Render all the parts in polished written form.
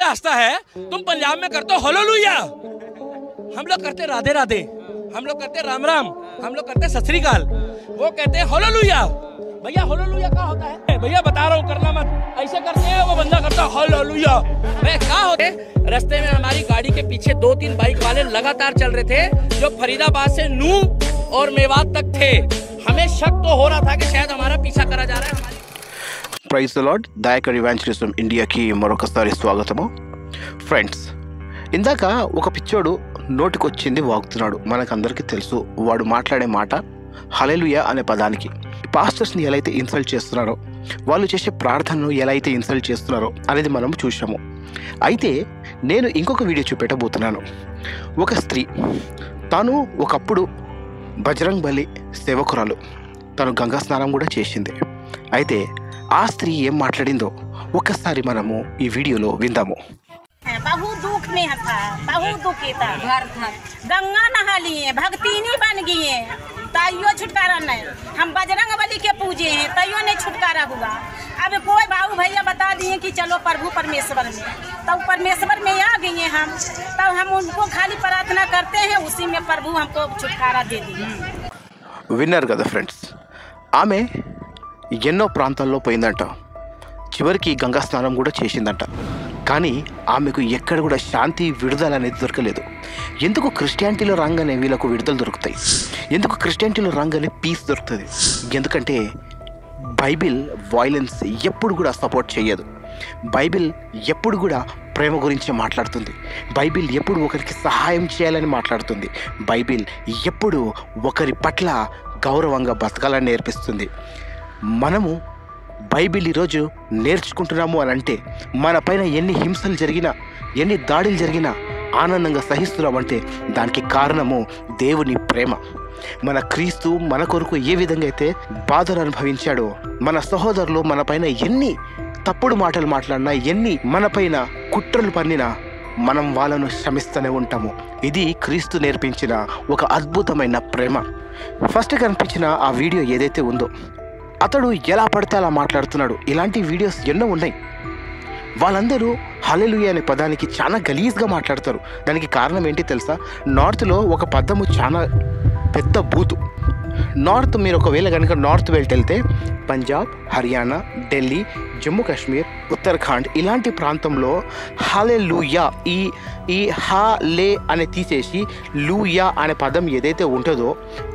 हंसता है, तुम पंजाब में करते हो हालेलुया, हम लोग करते राधे राधे, हम लोग करते राम राम, हम लोग करते सत श्री अकाल, वो कहते हैं हालेलुया। भैया हालेलुया क्या होता है? भैया बता रहा हूँ, करना मत, ऐसे करते हैं, वो बंदा करता है हालेलुया। क्या होते? रास्ते में हमारी गाड़ी के पीछे 2-3 बाइक वाले लगातार चल रहे थे, जो फरीदाबाद से नू और मेवात तक थे। हमें शक तो हो रहा था कि शायद हमारा पीछा करा जा रहा है। Praise the lord. Dayakar evangelism ఇండియాకి మరొకసారి స్వాగతము. ఫ్రెండ్స్, ఇందాక ఒక పిచ్చోడు నోటికొచ్చింది వాగుతున్నాడు. మనకందరికీ తెలుసు వాడు మాట్లాడే మాట హల్లెలూయా అనే పదానికి. పాస్టర్స్ని ఎలా అయితే ఇన్సల్ట్ చేస్తున్నారో, వాళ్ళు చేసే ప్రార్థనను ఎలా అయితే ఇన్సల్ట్ చేస్తున్నారో అనేది మనం చూసాము. అయితే నేను ఇంకొక వీడియో చూపెట్టబోతున్నాను. ఒక స్త్రీ, తాను ఒకప్పుడు బజరంగ్ బలి సేవకురాలు, తను గంగా స్నానం కూడా చేసింది. అయితే ఆ స్త్రీ ఏం మాట్లాడిందో ఒక్కసారి మనము ఈ వీడియోలో విందాము. बहुत दुख में था, बहुत दुखी था, गंगा नहा लिए, भक्तिनी बन गए, ताइयो छुटकारा नहीं। हम बजरंग बली के पूजे हैं, ताइयो नहीं छुटकारा हुआ। अब कोई बाबू भैया बता दिए कि चलो प्रभु परमेश्वर में, तब परमेश्वर में आ गए हम, तब हम उनको खाली प्रार्थना करते हैं, उसी में प्रभु हमको छुटकारा दे दिए. విన్నారు కదా ఫ్రెండ్స్, ఆమె ఎన్నో ప్రాంతాల్లో పోయిందంట, చివరికి గంగా స్నానం కూడా చేసిందంట. కానీ ఆమెకు ఎక్కడ కూడా శాంతి, విడుదల అనేది దొరకలేదు. ఎందుకు క్రిస్టియానిటీలో రాగానే వీళ్ళకు విడుదల దొరుకుతాయి, ఎందుకు క్రిస్టియానిటీలో రాగానే పీస్ దొరుకుతుంది? ఎందుకంటే బైబిల్ వైలెన్స్ ఎప్పుడు కూడా సపోర్ట్ చేయదు. బైబిల్ ఎప్పుడు కూడా ప్రేమ గురించి మాట్లాడుతుంది. బైబిల్ ఎప్పుడు ఒకరికి సహాయం చేయాలని మాట్లాడుతుంది. బైబిల్ ఎప్పుడు ఒకరి పట్ల గౌరవంగా బతకాలని నేర్పిస్తుంది. మనము బైబిల్ ఈరోజు నేర్చుకుంటున్నాము అని అంటే, మన పైన ఎన్ని హింసలు జరిగినా, ఎన్ని దాడులు జరిగినా ఆనందంగా సహిస్తున్నామంటే దానికి కారణము దేవుని ప్రేమ. మన క్రీస్తు మన కొరకు ఏ విధంగా అయితే బాధను అనుభవించాడో, మన సహోదరులు మన పైన ఎన్ని తప్పుడు మాటలు మాట్లాడినా, ఎన్ని మన పైన కుట్రలు పన్నినా మనం వాళ్ళను క్షమిస్తూనే ఉంటాము. ఇది క్రీస్తు నేర్పించిన ఒక అద్భుతమైన ప్రేమ. ఫస్ట్ కనిపించిన ఆ వీడియో ఏదైతే ఉందో, అతడు ఎలా పడితే అలా మాట్లాడుతున్నాడు. ఇలాంటి వీడియోస్ ఎన్నో ఉన్నాయి. వాళ్ళందరూ హల్లెలూయా అనే పదానికి చాలా గలీజ్గా మాట్లాడతారు. దానికి కారణం ఏంటి తెలుసా? నార్త్లో ఒక పదము చాలా పెద్ద బూతు. నార్త్, మీరు ఒకవేళ కనుక నార్త్ వెళ్తే పంజాబ్, హర్యానా, ఢిల్లీ, జమ్మూ కాశ్మీర్, ఉత్తరాఖండ్ ఇలాంటి ప్రాంతంలో హల్లెలూయా ఈ హా లే అని తీసేసి లూయా అనే పదం ఏదైతే ఉంటుందో,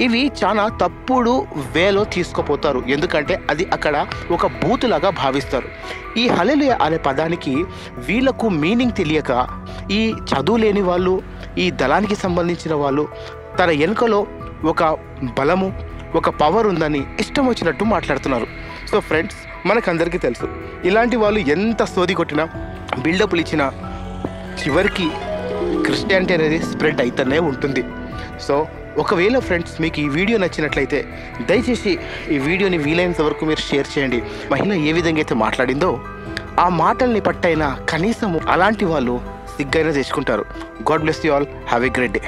ఇవి చాలా తప్పుడు వేలో తీసుకుపోతారు. ఎందుకంటే అది అక్కడ ఒక బూతులాగా భావిస్తారు. ఈ హల్లెలూయా అనే పదానికి వీళ్ళకు మీనింగ్ తెలియక, ఈ చదువు లేని వాళ్ళు, ఈ దళానికి సంబంధించిన వాళ్ళు తన వెనుకలో ఒక బలము, ఒక పవర్ ఉందని ఇష్టం వచ్చినట్టు మాట్లాడుతున్నారు. సో ఫ్రెండ్స్, మనకందరికీ తెలుసు ఇలాంటి వాళ్ళు ఎంత సోది కొట్టినా, బిల్డప్లు ఇచ్చినా చివరికి క్రిస్టియానిటీ అనేది స్ప్రెడ్ అవుతూనే ఉంటుంది. సో ఒకవేళ ఫ్రెండ్స్ మీకు ఈ వీడియో నచ్చినట్లయితే దయచేసి ఈ వీడియోని వీలైనంత వరకు మీరు షేర్ చేయండి. మహిళ ఏ విధంగా అయితే మాట్లాడిందో ఆ మాటల్ని పట్టైనా కనీసము అలాంటి వాళ్ళు సిగ్గైనా తెచ్చుకుంటారు. God bless you all. Have a great day.